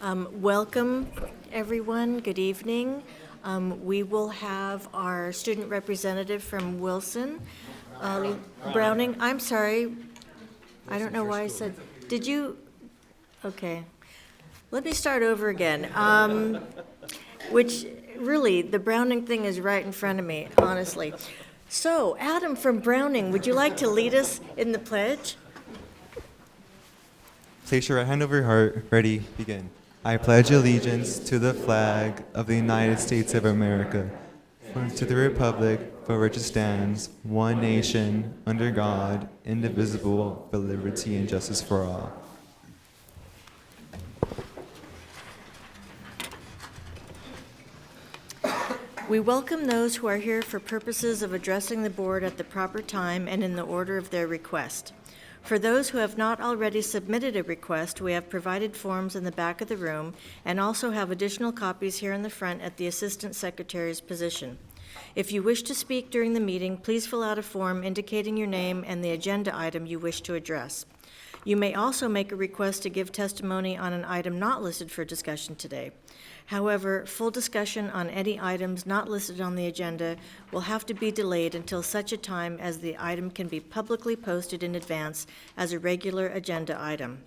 Welcome, everyone. Good evening. We will have our student representative from Wilson, Browning. I'm sorry. I don't know why I said, did you? Okay. Let me start over again. Which, really, the Browning thing is right in front of me, honestly. So, Adam from Browning, would you like to lead us in the pledge? Place your right hand over your heart. Ready, begin. I pledge allegiance to the flag of the United States of America, and to the republic for which it stands, one nation, under God, indivisible, with liberty and justice for all. We welcome those who are here for purposes of addressing the board at the proper time and in the order of their request. For those who have not already submitted a request, we have provided forms in the back of the room and also have additional copies here in the front at the Assistant Secretary's position. If you wish to speak during the meeting, please fill out a form indicating your name and the agenda item you wish to address. You may also make a request to give testimony on an item not listed for discussion today. However, full discussion on any items not listed on the agenda will have to be delayed until such a time as the item can be publicly posted in advance as a regular agenda item.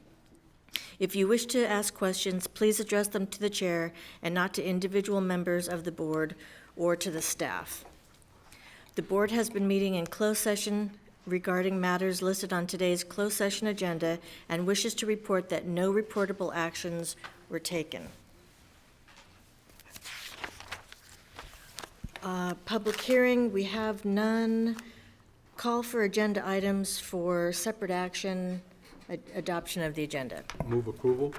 If you wish to ask questions, please address them to the chair and not to individual members of the board or to the staff. The board has been meeting in closed session regarding matters listed on today's closed session agenda and wishes to report that no reportable actions were taken. Public hearing, we have none. Call for agenda items for separate action, adoption of the agenda. Move approval.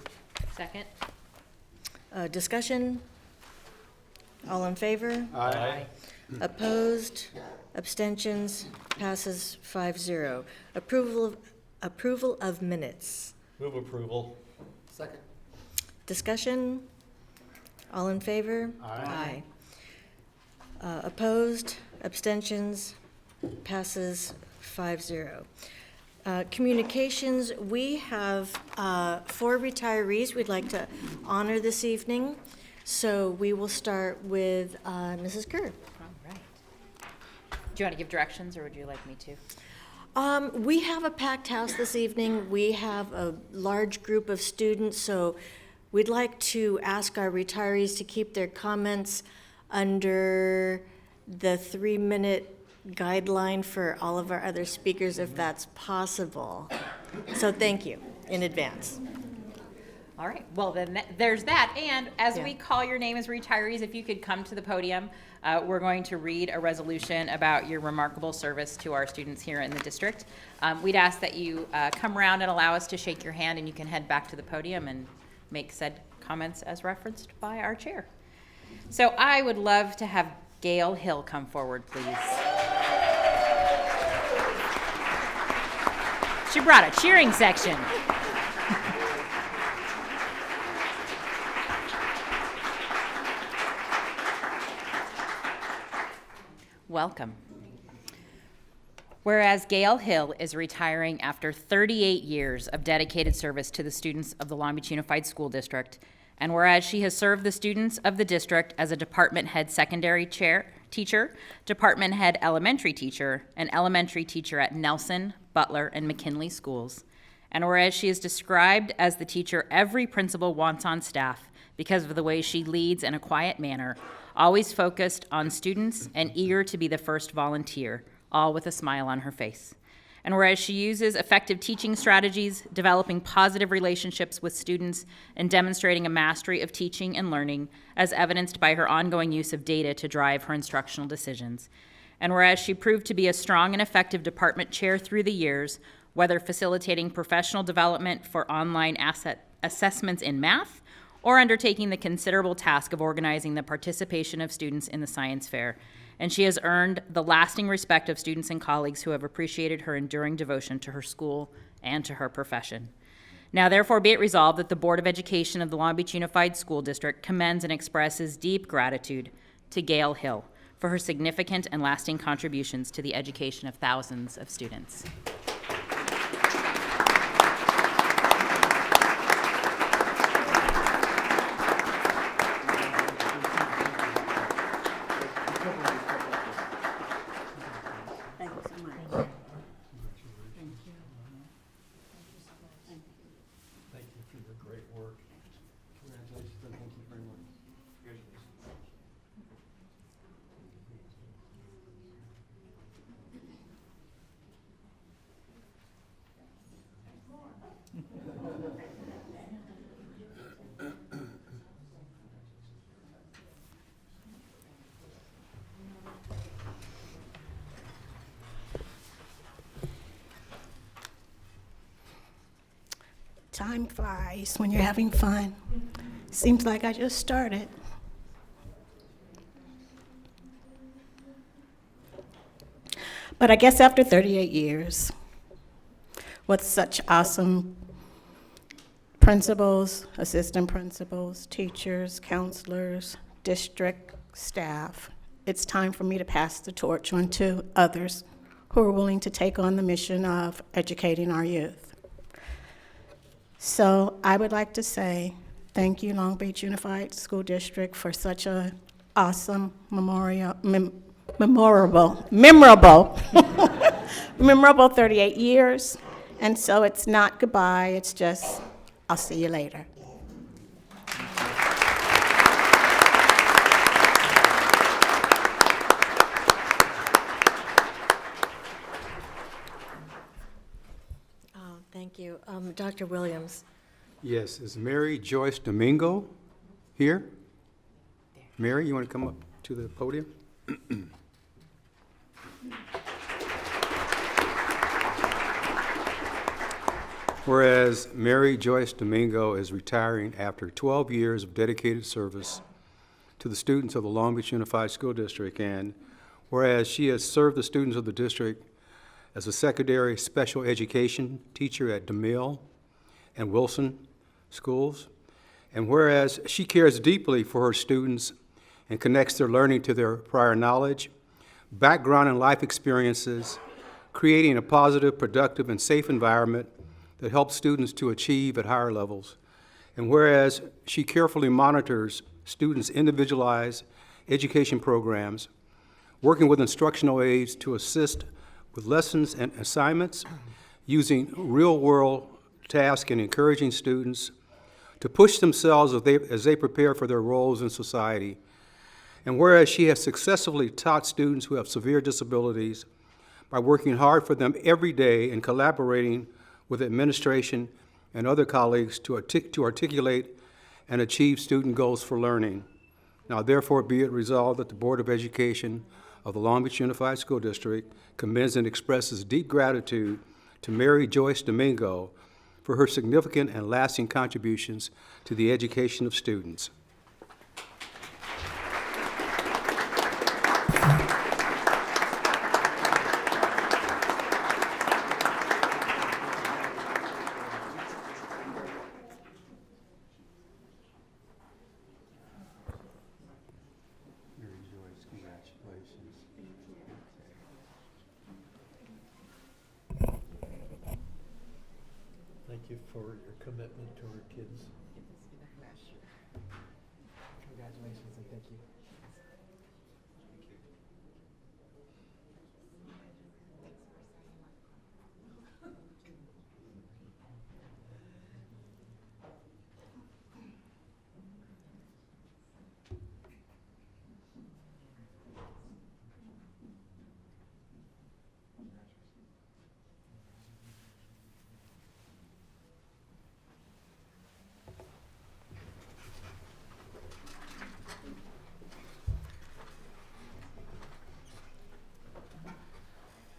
Second. Discussion? All in favor? Aye. Opposed? Abstentions? Passes 5-0. Approval of minutes. Move approval. Second. Discussion? All in favor? Aye. Opposed? Abstentions? Passes 5-0. Communications, we have 4 retirees we'd like to honor this evening. So we will start with Mrs. Kerr. All right. Do you want to give directions, or would you like me to? We have a packed house this evening. We have a large group of students, so we'd like to ask our retirees to keep their comments under the 3-minute guideline for all of our other speakers, if that's possible. So thank you in advance. All right. Well, then there's that. And as Yeah. we call your name as retirees, if you could come to the podium, we're going to read a resolution about your remarkable service to our students here in the district. We'd ask that you come around and allow us to shake your hand, and you can head back to the podium and make said comments as referenced by our chair. So I would love to have Gail Hill come forward, please. She brought a cheering section. Welcome. Whereas Gail Hill is retiring after 38 years of dedicated service to the students of the Long Beach Unified School District, and whereas she has served the students of the district as a department head secondary teacher, department head elementary teacher, and elementary teacher at Nelson, Butler, and McKinley schools, and whereas she is described as the teacher every principal wants on staff because of the way she leads in a quiet manner, always focused on students and eager to be the first volunteer, all with a smile on her face. And whereas she uses effective teaching strategies, developing positive relationships with students, and demonstrating a mastery of teaching and learning, as evidenced by her ongoing use of data to drive her instructional decisions. And whereas she proved to be a strong and effective department chair through the years, whether facilitating professional development for online assessments in math, or undertaking the considerable task of organizing the participation of students in the science fair. And she has earned the lasting respect of students and colleagues who have appreciated her enduring devotion to her school and to her profession. Now, therefore, be it resolved that the Board of Education of the Long Beach Unified School District commends and expresses deep gratitude to Gail Hill for her significant and lasting contributions to the education of thousands of students. Time flies when you're having fun. Seems like I just started. But I guess after 38 years, with such awesome principals, assistant principals, teachers, counselors, district staff, it's time for me to pass the torch on to others who are willing to take on the mission of educating our youth. So I would like to say thank you, Long Beach Unified School District, for such a awesome memorable 38 years. And so it's not goodbye, it's just, I'll see you later. Thank you. Dr. Williams. Yes, is Mary Joyce Domingo here? Mary, you want to come up to the podium? Whereas Mary Joyce Domingo is retiring after 12 years of dedicated service to the students of the Long Beach Unified School District, and whereas she has served the students of the district as a secondary special education teacher at DeMille and Wilson schools, and whereas she cares deeply for her students and connects their learning to their prior knowledge, background, and life experiences, creating a positive, productive, and safe environment that helps students to achieve at higher levels, and whereas she carefully monitors students' individualized education programs, working with instructional aides to assist with lessons and assignments, using real-world tasks and encouraging students to push themselves as they prepare for their roles in society. And whereas she has successfully taught students who have severe disabilities by working hard for them every day and collaborating with administration and other colleagues to articulate and achieve student goals for learning. Now, therefore, be it resolved that the Board of Education of the Long Beach Unified School District commends and expresses deep gratitude to Mary Joyce Domingo for her significant and lasting contributions to the education of students. Thank you for your commitment to our kids. Congratulations and thank you.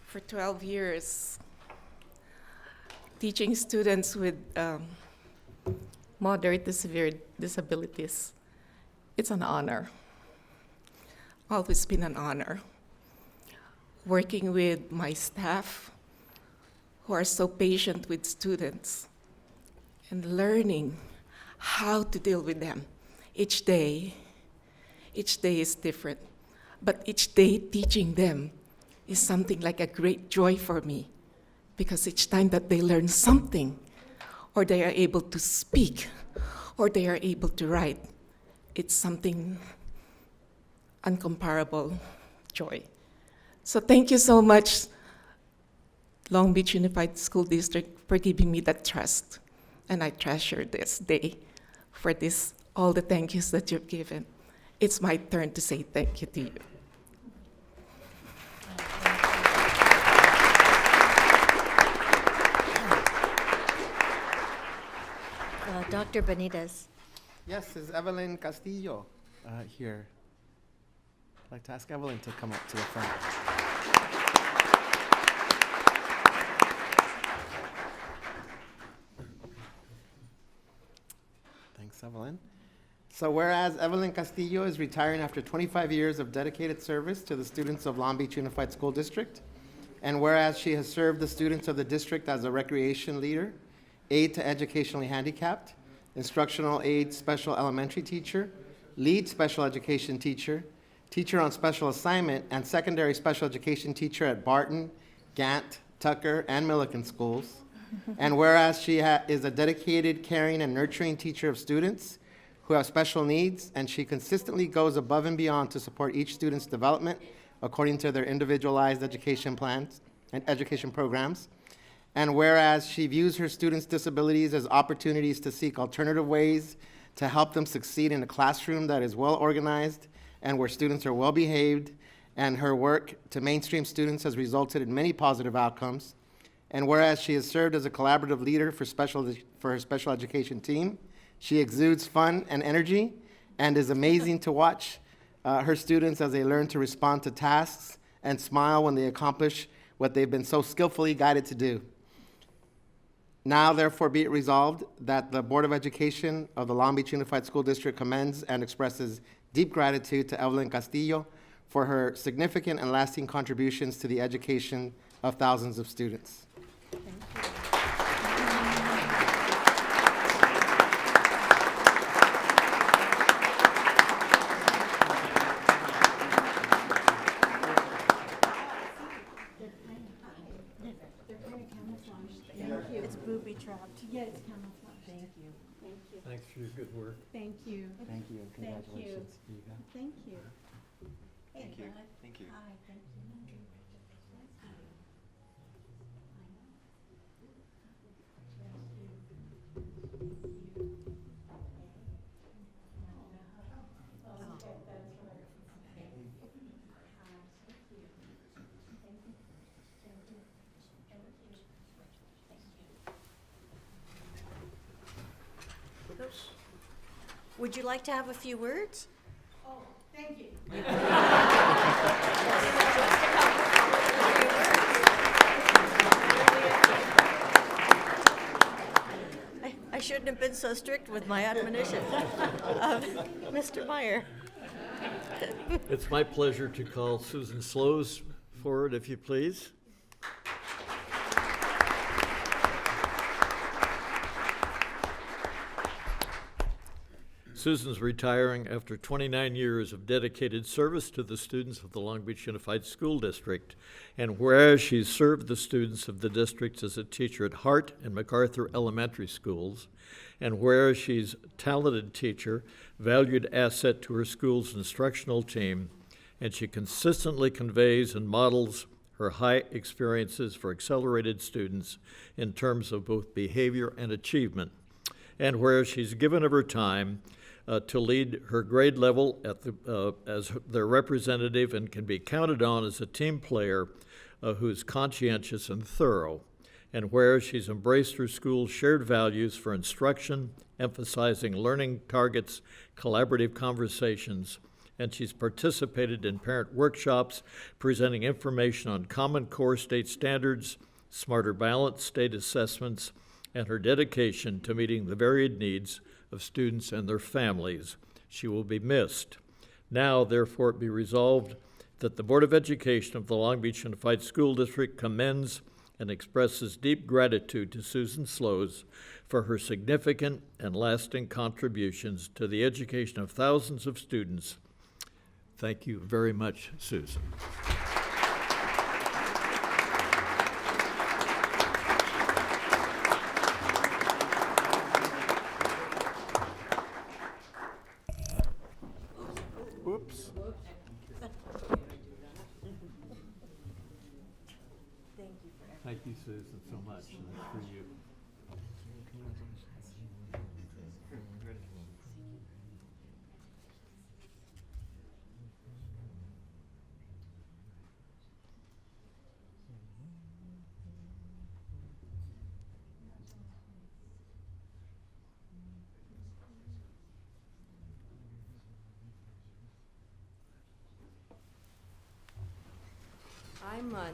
For 12 years, teaching students with moderate to severe disabilities. It's an honor. Always been an honor. Working with my staff who are so patient with students and learning how to deal with them. Each day is different, but each day teaching them is something like a great joy for me, because each time that they learn something, or they are able to speak, or they are able to write, it's something uncomparable joy. So thank you so much, Long Beach Unified School District, for giving me that trust. And I treasure this day for this, all the thank yous that you've given. It's my turn to say thank you to you. Dr. Benitez. Yes, is Evelyn Castillo here? I'd like to ask Evelyn to come up to the front. Thanks, Evelyn. So whereas Evelyn Castillo is retiring after 25 years of dedicated service to the students of Long Beach Unified School District, and whereas she has served the students of the district as a recreation leader, aide to educationally handicapped, instructional aide special elementary teacher, lead special education teacher, teacher on special assignment, and secondary special education teacher at Barton, Gant, Tucker, and Millikan schools. And whereas she is a dedicated, caring, and nurturing teacher of students who have special needs, and she consistently goes above and beyond to support each student's development according to their individualized education plans and education programs. And whereas she views her students' disabilities as opportunities to seek alternative ways to help them succeed in a classroom that is well organized and where students are well behaved, and her work to mainstream students has resulted in many positive outcomes. And whereas she has served as a collaborative leader for her special education team, she exudes fun and energy and is amazing to watch her students as they learn to respond to tasks and smile when they accomplish what they've been so skillfully guided to do. Now, therefore, be it resolved that the Board of Education of the Long Beach Unified School District commends and expresses deep gratitude to Evelyn Castillo for her significant and lasting contributions to the education of thousands of students. It's booby trapped. Yeah, it's camouflage. Thank you. Thank you. Thanks for your good work. Thank you. Thank you, and Thank you. congratulations. Here you go. Thank you. Hey, Thank you. bud. Thank you. Hi, thank you. Would you like to have a few words? Oh, thank you. I shouldn't have been so strict with my admonition. Mr. Meyer. It's my pleasure to call Susan Slows forward, if you please. Susan's retiring after 29 years of dedicated service to the students of the Long Beach Unified School District. And whereas she's served the students of the district as a teacher at Hart and MacArthur Elementary Schools, and whereas she's a talented teacher, valued asset to her school's instructional team, and she consistently conveys and models her high experiences for accelerated students in terms of both behavior and achievement. And whereas she's given of her time to lead her grade level as their representative and can be counted on as a team player who's conscientious and thorough. And whereas she's embraced her school's shared values for instruction, emphasizing learning targets, collaborative conversations, and she's participated in parent workshops, presenting information on Common Core state standards, Smarter Balance state assessments, and her dedication to meeting the varied needs of students and their families. She will be missed. Now, therefore, it be resolved that the Board of Education of the Long Beach Unified School District commends and expresses deep gratitude to Susan Slows for her significant and lasting contributions to the education of thousands of students. Thank you very much, Susan. Oops. Thank you, Susan, so much. That's for you.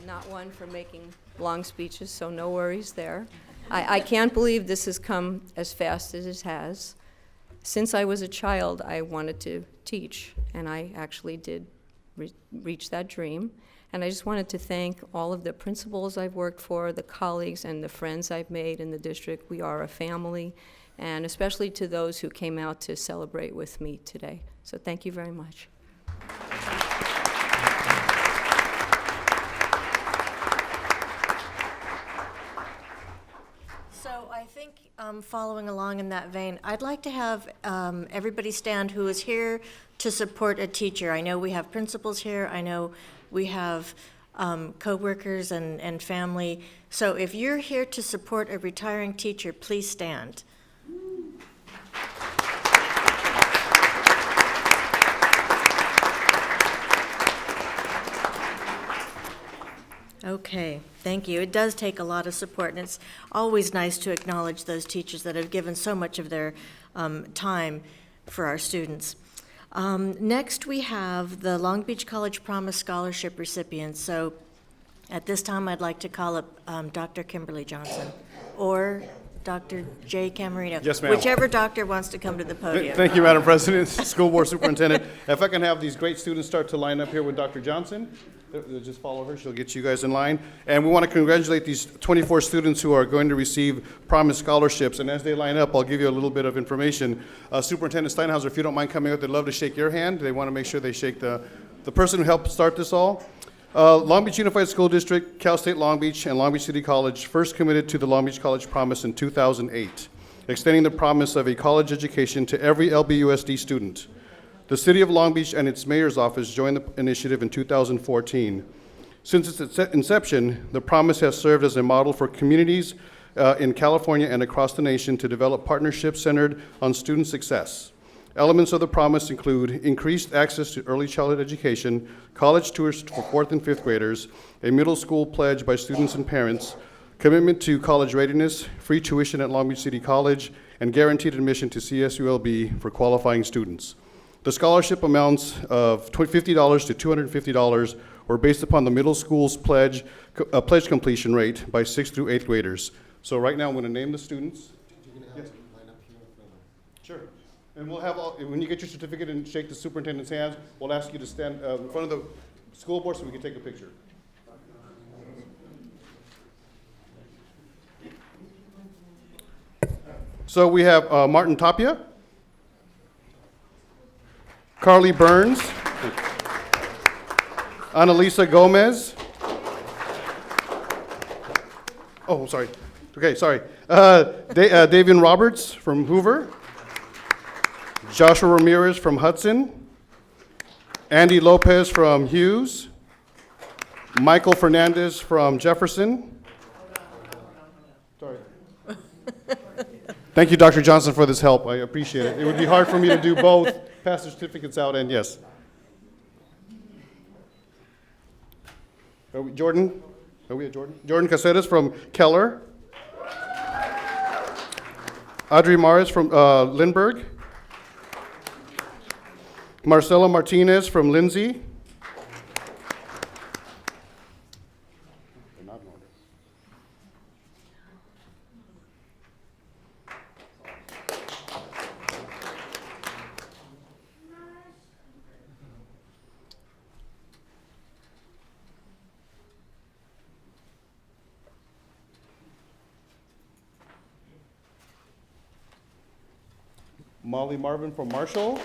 not one for making long speeches, so no worries there. I can't believe this has come as fast as it has. Since I was a child, I wanted to teach, and I actually did reach that dream. And I just wanted to thank all of the principals I've worked for, the colleagues and the friends I've made in the district. We are a family, and especially to those who came out to celebrate with me today. So thank you very much. So I think, following along in that vein, I'd like to have everybody stand who is here to support a teacher. I know we have principals here. I know we have coworkers and family. So if you're here to support a retiring teacher, please stand. Okay, thank you. It does take a lot of support, and it's always nice to acknowledge those teachers that have given so much of their time for our students. Next, we have the Long Beach College Promise Scholarship recipients. So at this time, I'd like to call up Dr. Kimberly Johnson or Dr. Jay Camarino. Yes, ma'am. Whichever doctor wants to come to the podium. Thank you, Madam President, School Board Superintendent. If I can have these great students start to line up here with Dr. Johnson. They'll just follow her. She'll get you guys in line. And we want to congratulate these 24 students who are going to receive Promise scholarships. And as they line up, I'll give you a little bit of information. Superintendent Steinhauser, if you don't mind coming up, they'd love to shake your hand. They want to make sure they shake the person who helped start this all. Long Beach Unified School District, Cal State Long Beach, and Long Beach City College first committed to the Long Beach College Promise in 2008, extending the promise of a college education to every LBUSD student. The City of Long Beach and its mayor's office joined the initiative in 2014. Since its inception, the promise has served as a model for communities in California and across the nation to develop partnerships centered on student success. Elements of the promise include increased access to early childhood education, college tours for 4th and 5th graders, a middle school pledge by students and parents, commitment to college readiness, free tuition at Long Beach City College, and guaranteed admission to CSULB for qualifying students. The scholarship amounts of $50 to $250 were based upon the middle school's pledge completion rate by 6th through 8th graders. So right now I'm going to name the students. Yes. Sure. And we'll have, when you get your certificate and shake the superintendent's hands, we'll ask you to stand in front of the school board so we can take a picture. So we have Martin Tapia, Carly Burns, Annalisa Gomez. Oh, sorry. Okay, sorry. Davian Roberts from Hoover, Joshua Ramirez from Hudson, Andy Lopez from Hughes, Michael Fernandez from Jefferson. Sorry. Thank you, Dr. Johnson, for this help. I appreciate it. It would be hard for me to do both, pass the certificates out, and yes. Jordan? Are we at Jordan? Jordan Caceres from Keller. Audrey Maris from Lindbergh. Marcela Martinez from Lindsay. Molly Marvin from Marshall.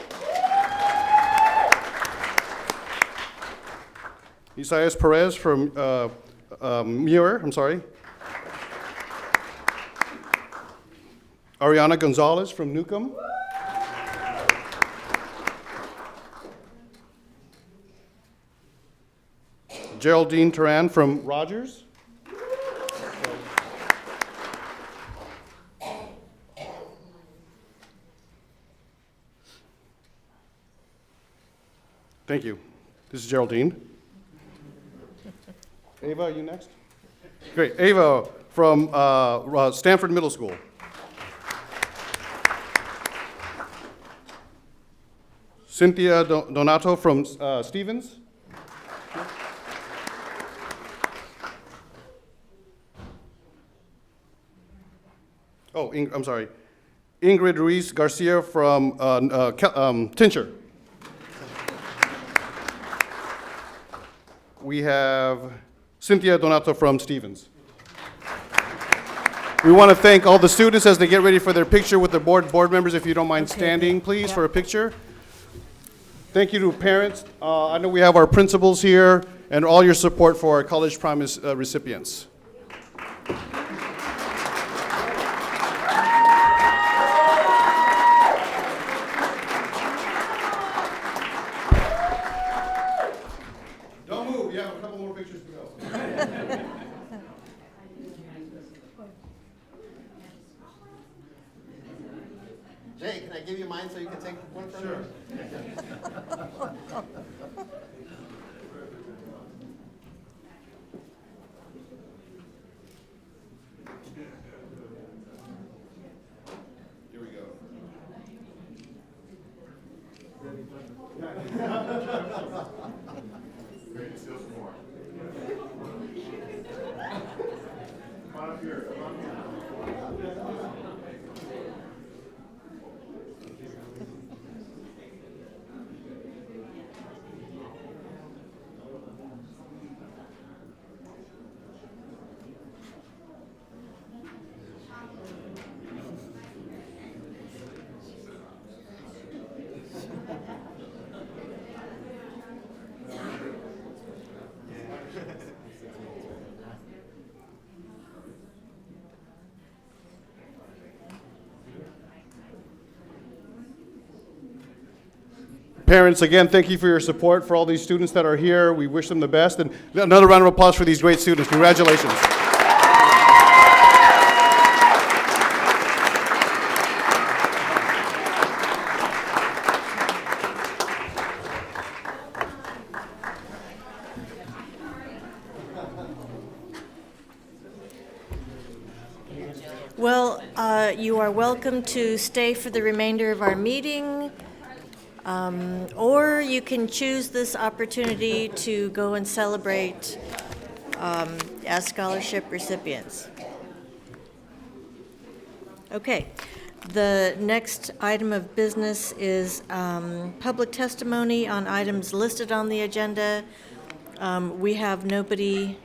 Isaias Perez from Muir, Ariana Gonzalez from Newcomb. Geraldine Turan from Rogers. Thank you. This is Geraldine. Ava, are you next? Great. Ava from Stanford Middle School. Cynthia Donato from Stevens. I'm sorry, Ingrid Ruiz Garcia from Tincher. We have Cynthia Donato from Stevens. We want to thank all the students as they get ready for their picture with their board members. If you don't mind standing, please, for a picture. Thank you to parents. I know we have our principals here and all your support for our College Promise recipients. Don't move. You have a couple more pictures to go. Jay, can I give you mine so you can take one from me? Here we go. Great, still some more. Come on up here. Come on here. Parents, again, thank you for your support for all these students that are here. We wish them the best. And another round of applause for these great students. Congratulations. Well, you are welcome to stay for the remainder of our meeting, or you can choose this opportunity to go and celebrate as scholarship recipients. Okay, the next item of business is public testimony on items listed on the agenda. We have nobody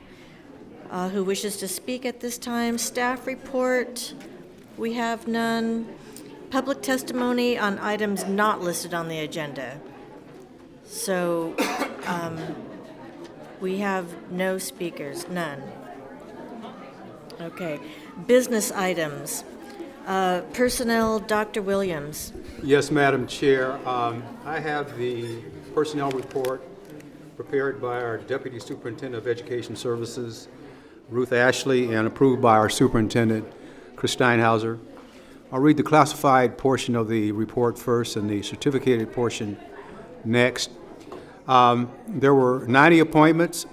who wishes to speak at this time. Staff report, we have none. Public testimony on items not listed on the agenda. So we have no speakers, none. Okay, business items. Personnel, Dr. Williams. Yes, Madam Chair. I have the personnel report prepared by our Deputy Superintendent of Education Services, Ruth Ashley, and approved by our Superintendent, Chris Steinhauser. I'll read the classified portion of the report first and the certificated portion next. There were 90 appointments,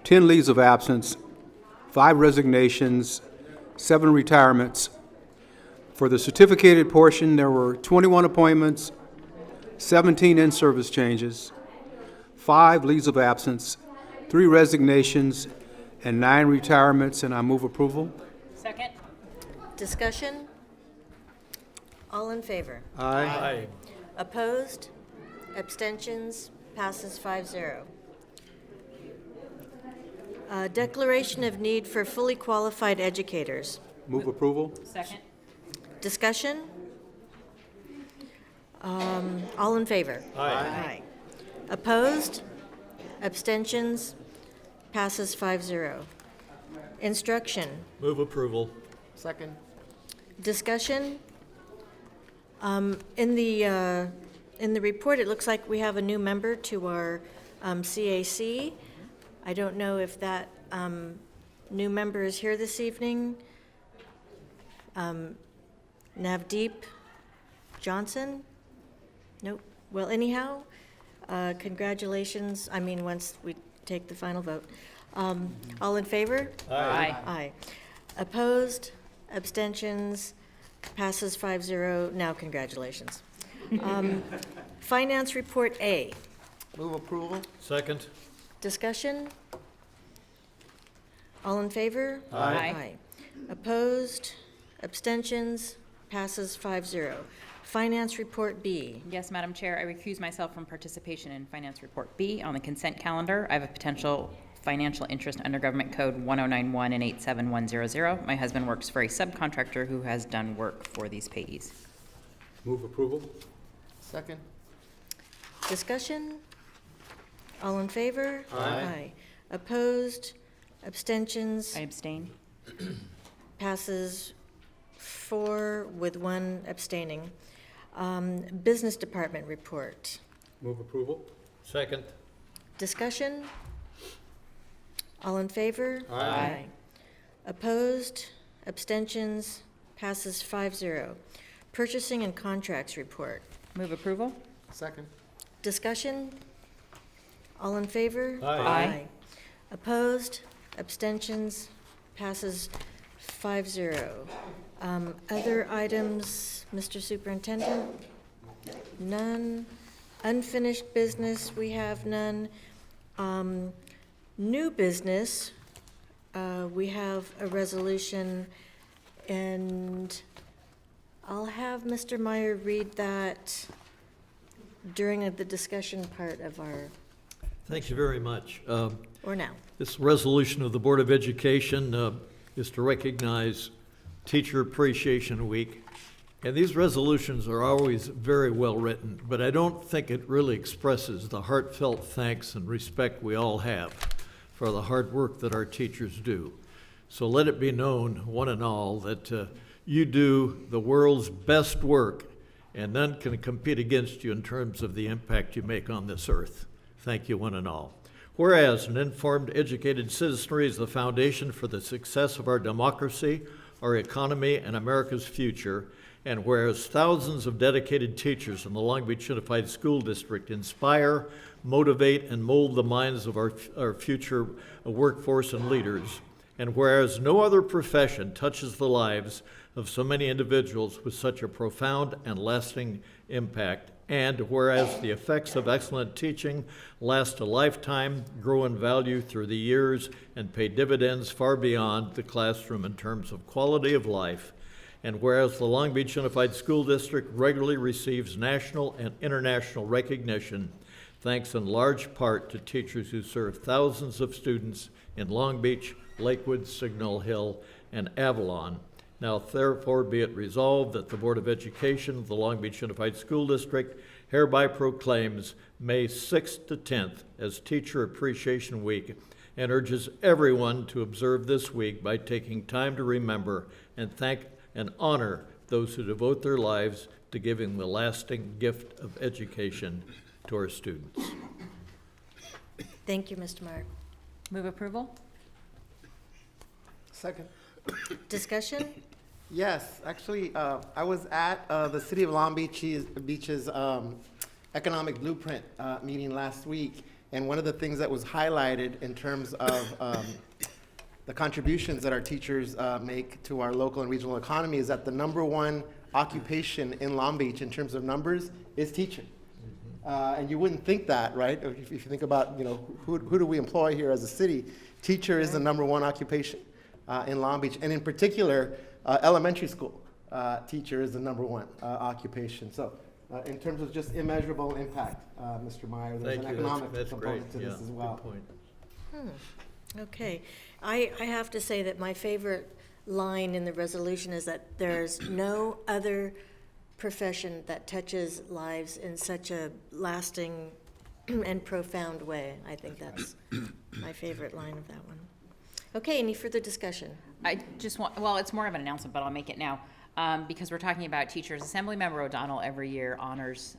10 leaves of absence, 5 resignations, 7 retirements. For the certificated portion, there were 21 appointments, 17 in-service changes, 5 leaves of absence, 3 resignations, and 9 retirements, and I move approval. Second. Discussion? All in favor? Aye. Opposed? Abstentions? Passes 5-0. Declaration of need for fully qualified educators. Move approval. Second. Discussion? All in favor? Aye. Opposed? Abstentions? Passes 5-0. Instruction? Move approval. Second. Discussion? In the report, it looks like we have a new member to our CAC. I don't know if that new member is here this evening. Navdeep Johnson? Nope. Well, anyhow, congratulations. I mean, once we take the final vote. All in favor? Aye. Aye. Opposed? Abstentions? Passes 5-0. Now, congratulations. Finance Report A. Move approval. Second. Discussion? All in favor? Aye. Opposed? abstentions, passes 5-0. Finance Report B. Yes, Madam Chair, I recuse myself from participation in Finance Report B. On the consent calendar, I have a potential financial interest under Government Code 1091 and 87100. My husband works for a subcontractor who has done work for these payees. Move approval? Second. Discussion? All in favor? Aye. Opposed? Abstentions? I abstain. Passes 4 with 1 abstaining. Business Department Report. Move approval? Second. Discussion? All in favor? Aye. Opposed? Abstentions? Passes 5-0. Purchasing and Contracts Report. Move approval. Second. Discussion? All in favor? Aye. Opposed? Abstentions? Passes 5-0. Other items, Mr. Superintendent? None. Unfinished business, we have none. New business, we have a resolution, and I'll have Mr. Meyer read that during the discussion part of our, Thank you very much. or now. This resolution of the Board of Education is to recognize Teacher Appreciation Week. And these resolutions are always very well written, but I don't think it really expresses the heartfelt thanks and respect we all have for the hard work that our teachers do. So let it be known, one and all, that you do the world's best work and none can compete against you in terms of the impact you make on this earth. Thank you, one and all. Whereas an informed, educated citizenry is the foundation for the success of our democracy, our economy, and America's future, and whereas thousands of dedicated teachers in the Long Beach Unified School District inspire, motivate, and mold the minds of our future workforce and leaders, and whereas no other profession touches the lives of so many individuals with such a profound and lasting impact, and whereas the effects of excellent teaching last a lifetime, grow in value through the years, and pay dividends far beyond the classroom in terms of quality of life, and whereas the Long Beach Unified School District regularly receives national and international recognition, thanks in large part to teachers who serve thousands of students in Long Beach, Lakewood, Signal Hill, and Avalon. Now therefore be it resolved that the Board of Education of the Long Beach Unified School District hereby proclaims May 6th to 10th as Teacher Appreciation Week and urges everyone to observe this week by taking time to remember and thank and honor those who devote their lives to giving the lasting gift of education to our students. Thank you, Mr. Meyer. Move approval. Second. Discussion? Yes, actually, I was at the City of Long Beach's Economic Blueprint meeting last week, and one of the things that was highlighted in terms of the contributions that our teachers make to our local and regional economy is that the #1 occupation in Long Beach in terms of numbers is teaching. And you wouldn't think that, right? If you think about, who do we employ here as a city? Teacher is the #1 occupation in Long Beach, and in particular, elementary school teacher is the #1 occupation. So in terms of just immeasurable impact, Mr. Meyer, there's an economic component to this as well. Good point. Okay. I have to say that my favorite line in the resolution is that there's no other profession that touches lives in such a lasting and profound way. I think that's my favorite line of that one. Okay, any further discussion? I just want, well, it's more of an announcement, but I'll make it now. Because we're talking about teachers. Assemblymember O'Donnell every year honors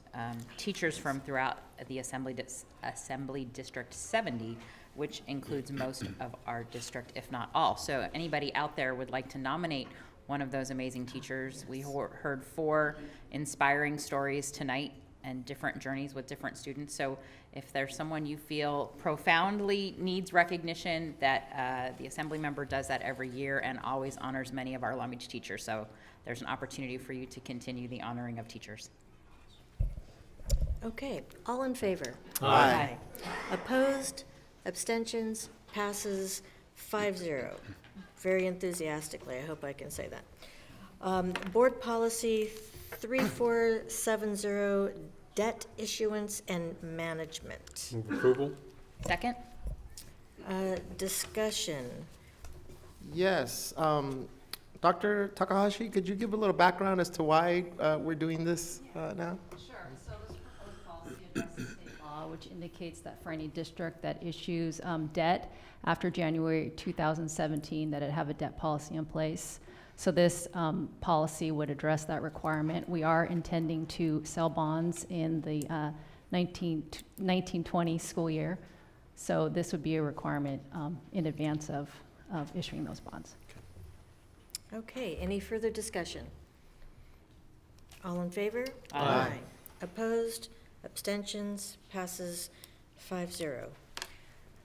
teachers from throughout the Assembly District 70, which includes most of our district, if not all. So anybody out there would like to nominate one of those amazing teachers. We heard 4 inspiring stories tonight and different journeys with different students. So if there's someone you feel profoundly needs recognition, that the Assembly member does that every year and always honors many of our Long Beach teachers. So there's an opportunity for you to continue the honoring of teachers. Okay, all in favor? Aye. Opposed? Abstentions? Passes 5-0. Very enthusiastically, I hope I can say that. Board Policy 3470, Debt Issuance and Management. Move approval. Second? Discussion. Yes. Dr. Takahashi, could you give a little background as to why we're doing this now? Sure. So this proposed policy addresses state law, which indicates that for any district that issues debt after January 2017, that it have a debt policy in place. So this policy would address that requirement. We are intending to sell bonds in the 1920 school year. So this would be a requirement in advance of issuing those bonds. Okay, any further discussion? All in favor? Aye. Opposed? Abstentions? Passes 5-0.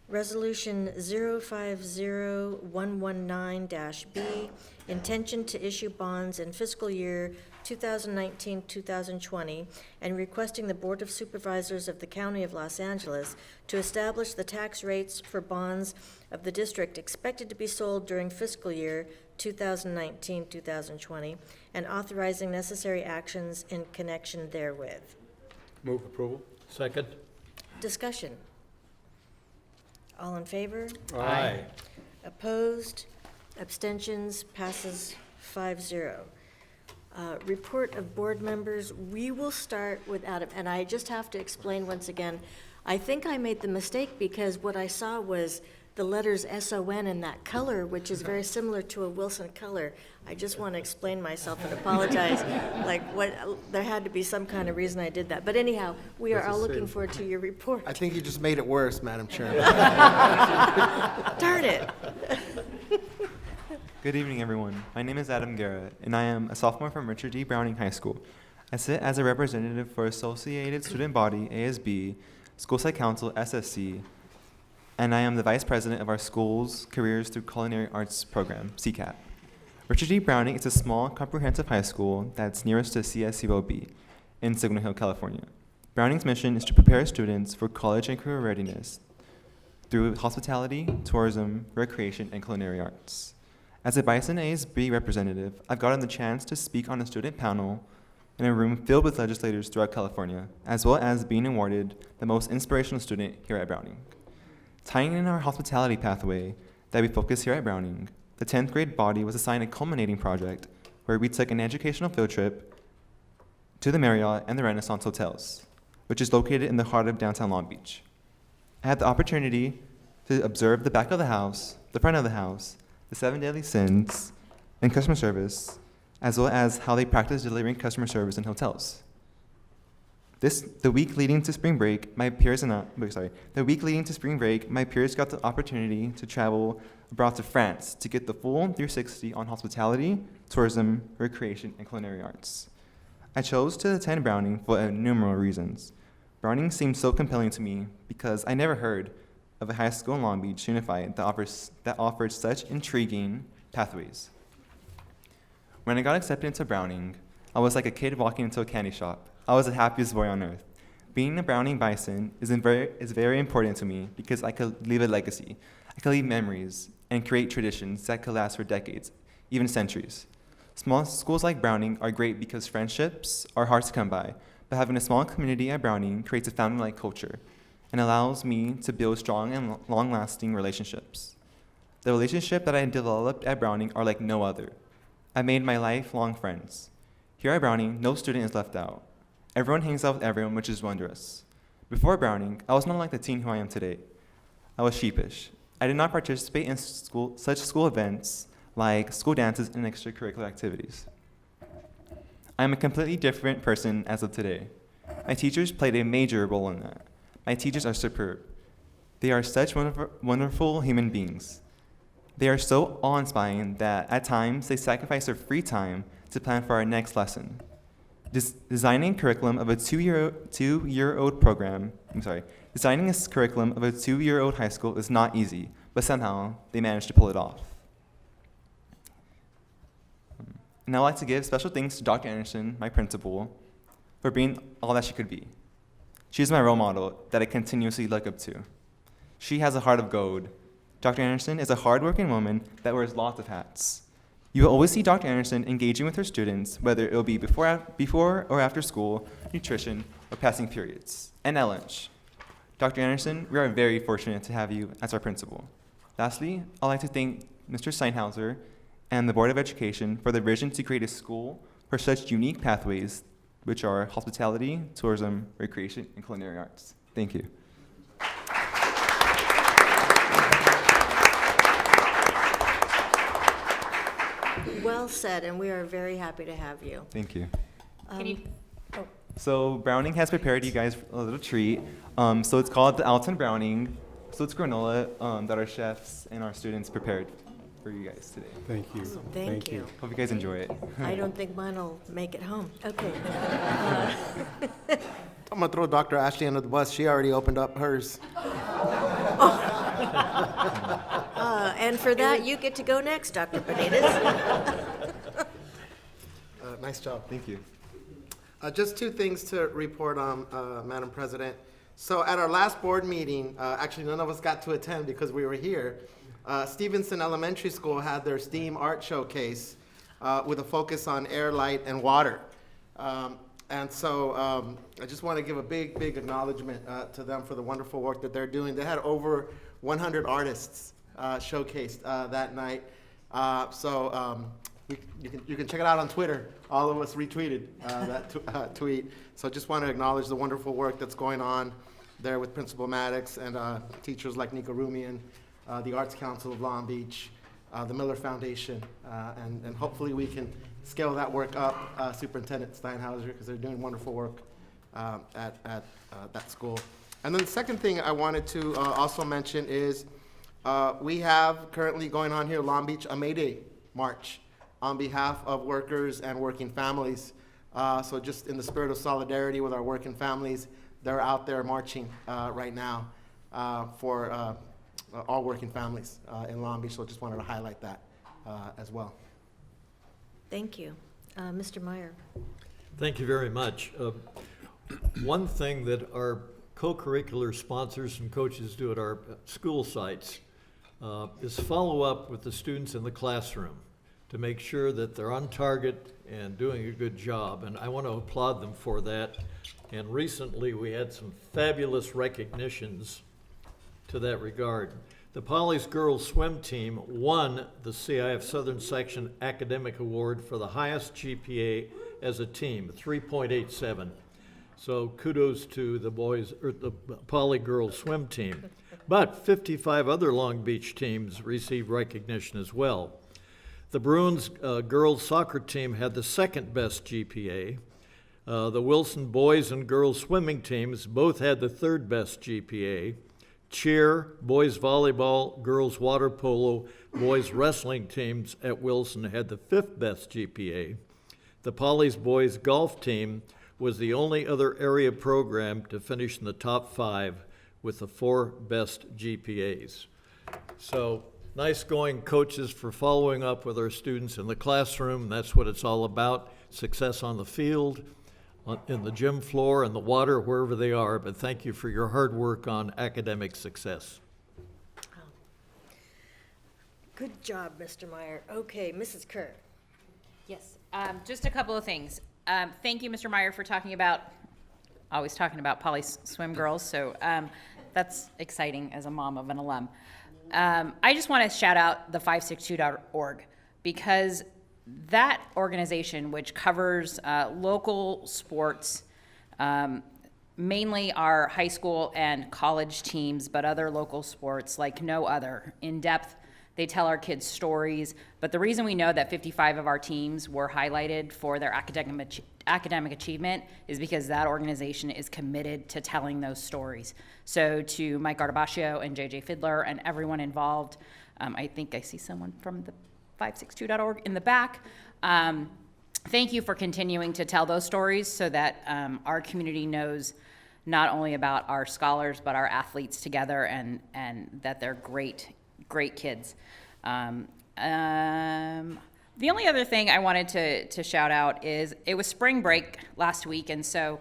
Resolution 050119-B, intention to issue bonds in fiscal year 2019-2020, and requesting the Board of Supervisors of the County of Los Angeles to establish the tax rates for bonds of the district expected to be sold during fiscal year 2019-2020, and authorizing necessary actions in connection therewith. Move approval. Second? Discussion. All in favor? Aye. Opposed? Abstentions? Passes 5-0. Report of board members. We will start with Adam, and I just have to explain once again, I think I made the mistake because what I saw was the letters SON in that color, which is very similar to a Wilson color. I just want to explain myself and apologize. There had to be some kind of reason I did that. But anyhow, we are all looking forward to your report. I think you just made it worse, Madam Chairman. Darn it. Good evening, everyone. My name is Adam Guerra, and I am a sophomore from Richard D. Browning High School. I sit as a representative for Associated Student Body, ASB, School Site Council, SSC, and I am the vice president of our school's Careers Through Culinary Arts program, CCAP. Richard D. Browning is a small, comprehensive high school that's nearest to CSUOB in Signal Hill, California. Browning's mission is to prepare students for college and career readiness through hospitality, tourism, recreation, and culinary arts. As a Bison ASB representative, I've gotten the chance to speak on a student panel in a room filled with legislators throughout California, as well as being awarded the most inspirational student here at Browning. Tying in our hospitality pathway that we focus here at Browning, the 10th grade body was assigned a culminating project where we took an educational field trip to the Marriott and the Renaissance hotels, which is located in the heart of downtown Long Beach. I had the opportunity to observe the back of the house, the front of the house, the 7 deadly sins, and customer service, as well as how they practice delivering customer service in hotels. The week leading to spring break, my peers got the opportunity to travel abroad to France to get the full 360 on hospitality, tourism, recreation, and culinary arts. I chose to attend Browning for innumerable reasons. Browning seemed so compelling to me because I never heard of a high school in Long Beach Unified that offered such intriguing pathways. When I got accepted into Browning, I was like a kid walking into a candy shop. I was the happiest boy on earth. Being a Browning Bison is very important to me because I could leave a legacy. I could leave memories and create traditions that could last for decades, even centuries. Small schools like Browning are great because friendships are hard to come by, but having a small community at Browning creates a family-like culture and allows me to build strong and long-lasting relationships. The relationship that I developed at Browning are like no other. I made my lifelong friends. Here at Browning, no student is left out. Everyone hangs out with everyone, which is wondrous. Before Browning, I was not like the teen who I am today. I was sheepish. I did not participate in such school events like school dances and extracurricular activities. I am a completely different person as of today. My teachers played a major role in that. My teachers are superb. They are such wonderful human beings. They are so awe-inspiring that at times they sacrifice their free time to plan for our next lesson. Designing a curriculum of a two-year-old high school is not easy, but somehow they managed to pull it off. And I'd like to give special thanks to Dr. Anderson, my principal, for being all that she could be. She is my role model that I continuously look up to. She has a heart of gold. Dr. Anderson is a hardworking woman that wears lots of hats. You will always see Dr. Anderson engaging with her students, whether it will be before or after school, nutrition, or passing periods, and at lunch. Dr. Anderson, we are very fortunate to have you as our principal. Lastly, I'd like to thank Mr. Steinhauser and the Board of Education for their vision to create a school for such unique pathways, which are hospitality, tourism, recreation, and culinary arts. Thank you. Well said, and we are very happy to have you. Thank you. Can you, So Browning has prepared you guys a little treat. So it's called the Alton Browning. So it's granola that our chefs and our students prepared for you guys today. Thank you. Thank you. Hope you guys enjoy it. I don't think mine will make it home. Okay. I'm gonna throw Dr. Ashley under the bus. She already opened up hers. And for that, you get to go next, Dr. Benitez. Nice job. Thank you. Just two things to report on, Madam President. So at our last board meeting, actually none of us got to attend because we were here. Stevenson Elementary School had their STEAM art showcase with a focus on air, light, and water. And so I just want to give a big, big acknowledgement to them for the wonderful work that they're doing. They had over 100 artists showcased that night. You can check it out on Twitter. All of us retweeted that tweet. So just want to acknowledge the wonderful work that's going on there with Principal Maddox and teachers like Nika Rumian, the Arts Council of Long Beach, the Miller Foundation, and hopefully we can scale that work up, Superintendent Steinhauser, because they're doing wonderful work at that school. And then the second thing I wanted to also mention is we have currently going on here Long Beach a May Day March on behalf of workers and working families. So just in the spirit of solidarity with our working families, they're out there marching right now for all working families in Long Beach. So just wanted to highlight that as well. Thank you. Mr. Meyer. Thank you very much. One thing that our co-curricular sponsors and coaches do at our school sites is follow up with the students in the classroom to make sure that they're on target and doing a good job. And I want to applaud them for that. And recently we had some fabulous recognitions to that regard. The Polly's girls swim team won the CIF Southern Section Academic Award for the highest GPA as a team, 3.87. So kudos to the boys, or the Poly girls swim team. But 55 other Long Beach teams received recognition as well. The Bruins girls soccer team had the second best GPA. The Wilson boys and girls swimming teams both had the third best GPA. Cheer, boys volleyball, girls water polo, boys wrestling teams at Wilson had the fifth best GPA. The Polly's boys golf team was the only other area program to finish in the top 5 with the 4 best GPAs. So nice going, coaches, for following up with our students in the classroom. That's what it's all about, success on the field, in the gym floor, in the water, wherever they are. But thank you for your hard work on academic success. Good job, Mr. Meyer. Okay, Mrs. Kerr. yes, just a couple of things. Thank you, Mr. Meyer, for always talking about Poly Swim girls. So that's exciting as a mom of an alum. I just want to shout out the 562.org because that organization, which covers local sports, mainly our high school and college teams, but other local sports like no other, in depth. They tell our kids stories, but the reason we know that 55 of our teams were highlighted for their academic achievement is because that organization is committed to telling those stories. So to Mike Artabascio and JJ Fiddler and everyone involved, I think I see someone from the 562.org in the back. Thank you for continuing to tell those stories so that our community knows not only about our scholars, but our athletes together and that they're great kids. The only other thing I wanted to shout out is it was spring break last week, and so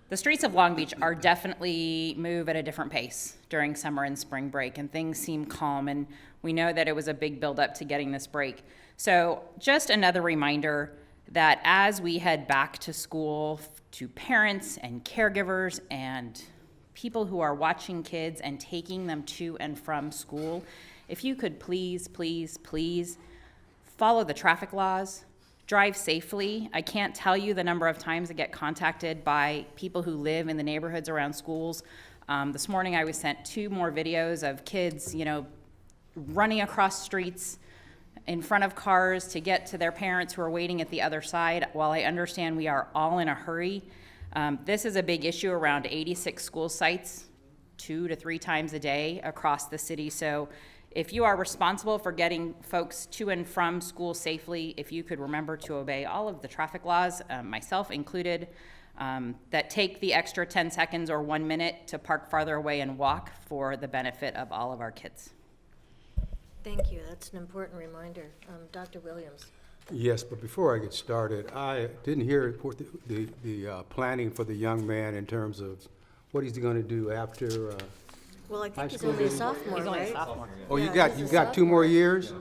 the streets of Long Beach are definitely move at a different pace during summer and spring break, and things seem calm, and we know that it was a big buildup to getting this break. So just another reminder that as we head back to school, to parents and caregivers and people who are watching kids and taking them to and from school, if you could please, please, please follow the traffic laws, drive safely. I can't tell you the number of times I get contacted by people who live in the neighborhoods around schools. This morning I was sent 2 more videos of kids, running across streets in front of cars to get to their parents who are waiting at the other side. While I understand we are all in a hurry, this is a big issue around 86 school sites, 2 to 3 times a day across the city. So if you are responsible for getting folks to and from school safely, if you could remember to obey all of the traffic laws, myself included, that take the extra 10 seconds or 1 minute to park farther away and walk for the benefit of all of our kids. Thank you. That's an important reminder. Dr. Williams. Yes, but before I get started, I didn't hear the planning for the young man in terms of what he's going to do after. Well, I High think he's school only a visit? sophomore, He's only a right? sophomore. Oh, you Yeah, got he's a 2 more sophomore. years?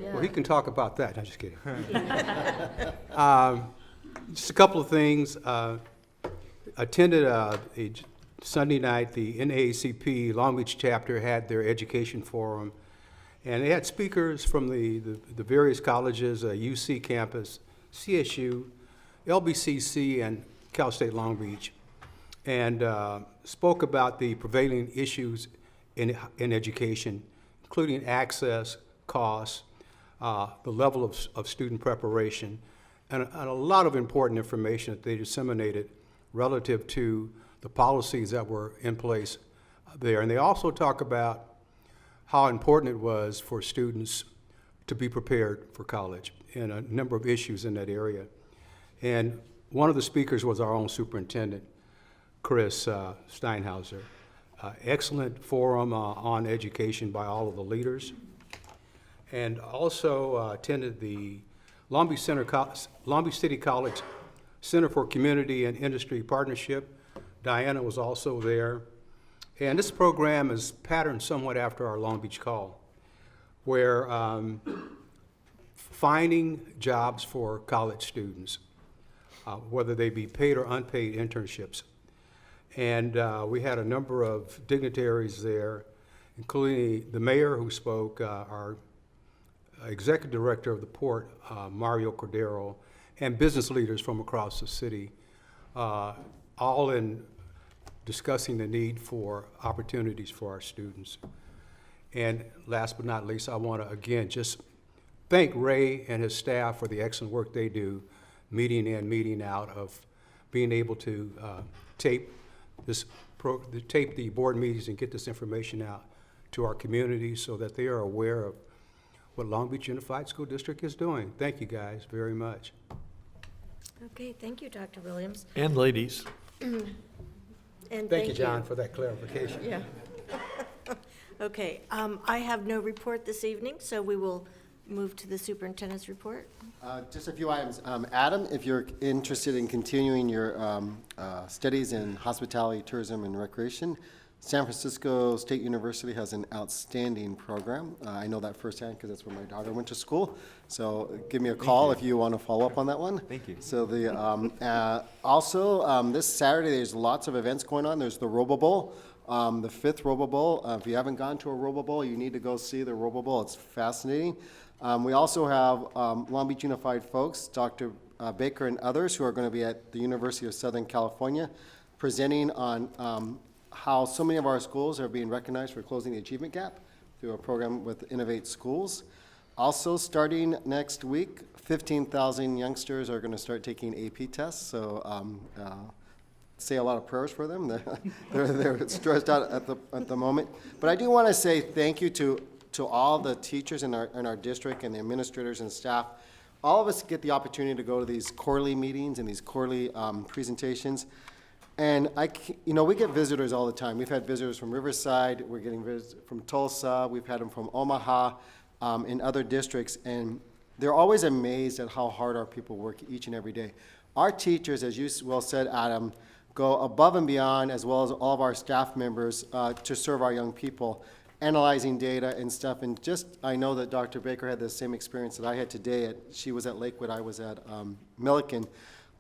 Yeah. Well, he can talk about that. I'm just kidding. Just a couple of things. Attended a Sunday night. The NAACP Long Beach chapter had their education forum, and they had speakers from the various colleges, UC campus, CSU, LBCC, and Cal State Long Beach, and spoke about the prevailing issues in education, including access, costs, the level of student preparation, and a lot of important information that they disseminated relative to the policies that were in place there. And they also talk about how important it was for students to be prepared for college and a number of issues in that area. And one of the speakers was our own superintendent, Chris Steinhauser. Excellent forum on education by all of the leaders. And also attended the Long Beach City College Center for Community and Industry Partnership. Diana was also there. And this program is patterned somewhat after our Long Beach Call, where finding jobs for college students, whether they be paid or unpaid internships. And we had a number of dignitaries there, including the mayor who spoke, our executive director of the port, Mario Cordero, and business leaders from across the city, all in discussing the need for opportunities for our students. And last but not least, I want to again just thank Ray and his staff for the excellent work they do, meeting in, meeting out, of being able to tape the board meetings and get this information out to our community so that they are aware of what Long Beach Unified School District is doing. Thank you guys very much. Okay, thank you, Dr. Williams. And ladies. And Thank you, John, for that clarification. Yeah. Okay, I have no report this evening, so we will move to the superintendent's report. Just a few items. Adam, if you're interested in continuing your studies in hospitality, tourism, and recreation, San Francisco State University has an outstanding program. I know that firsthand because that's where my daughter went to school. So give me a call if you want to follow up on that one. Thank you. So the also this Saturday there's lots of events going on. There's the Robo Bowl, the 5th Robo Bowl. If you haven't gone to a Robo Bowl, you need to go see the Robo Bowl. It's fascinating. We also have Long Beach Unified folks, Dr. Baker and others who are going to be at the University of Southern California presenting on how so many of our schools are being recognized for closing the achievement gap through a program with Innovate Schools. Also, starting next week, 15,000 youngsters are going to start taking AP tests, so say a lot of prayers for them. They're stressed out at the moment. But I do want to say thank you to all the teachers in our district and the administrators and staff. All of us get the opportunity to go to these quarterly meetings and these quarterly presentations. And we get visitors all the time. We've had visitors from Riverside, we're getting visitors from Tulsa, we've had them from Omaha, in other districts, and they're always amazed at how hard our people work each and every day. Our teachers, as you well said, Adam, go above and beyond, as well as all of our staff members, to serve our young people. analyzing data and stuff. And just, I know that Dr. Baker had the same experience that I had today. She was at Lakewood, I was at Milliken.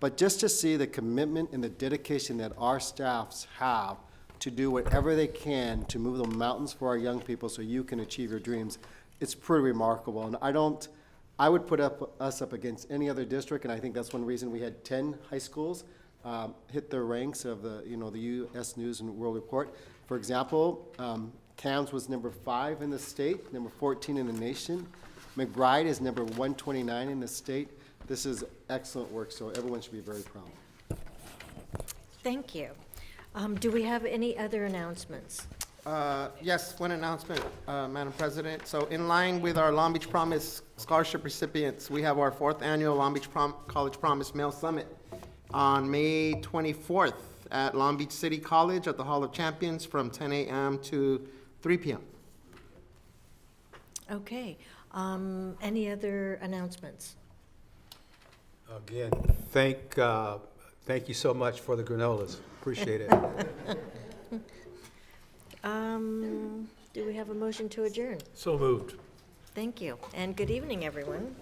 But just to see the commitment and the dedication that our staffs have to do whatever they can to move the mountains for our young people so you can achieve your dreams, it's pretty remarkable. And I would put us up against any other district, and I think that's one reason we had 10 high schools hit the ranks of the U.S. News and World Report. For example, CAMS was number 5 in the state, number 14 in the nation. McBride is number 129 in the state. This is excellent work, so everyone should be very proud. Thank you. Do we have any other announcements? Yes, one announcement, Madam President. So in line with our Long Beach Promise scholarship recipients, we have our 4th annual Long Beach College Promise Male Summit on May 24th at Long Beach City College at the Hall of Champions from 10 a.m. to 3 p.m. Okay. Any other announcements? Again, thank you so much for the granolas. Appreciate it. Do we have a motion to adjourn? So moved. Thank you, and good evening, everyone.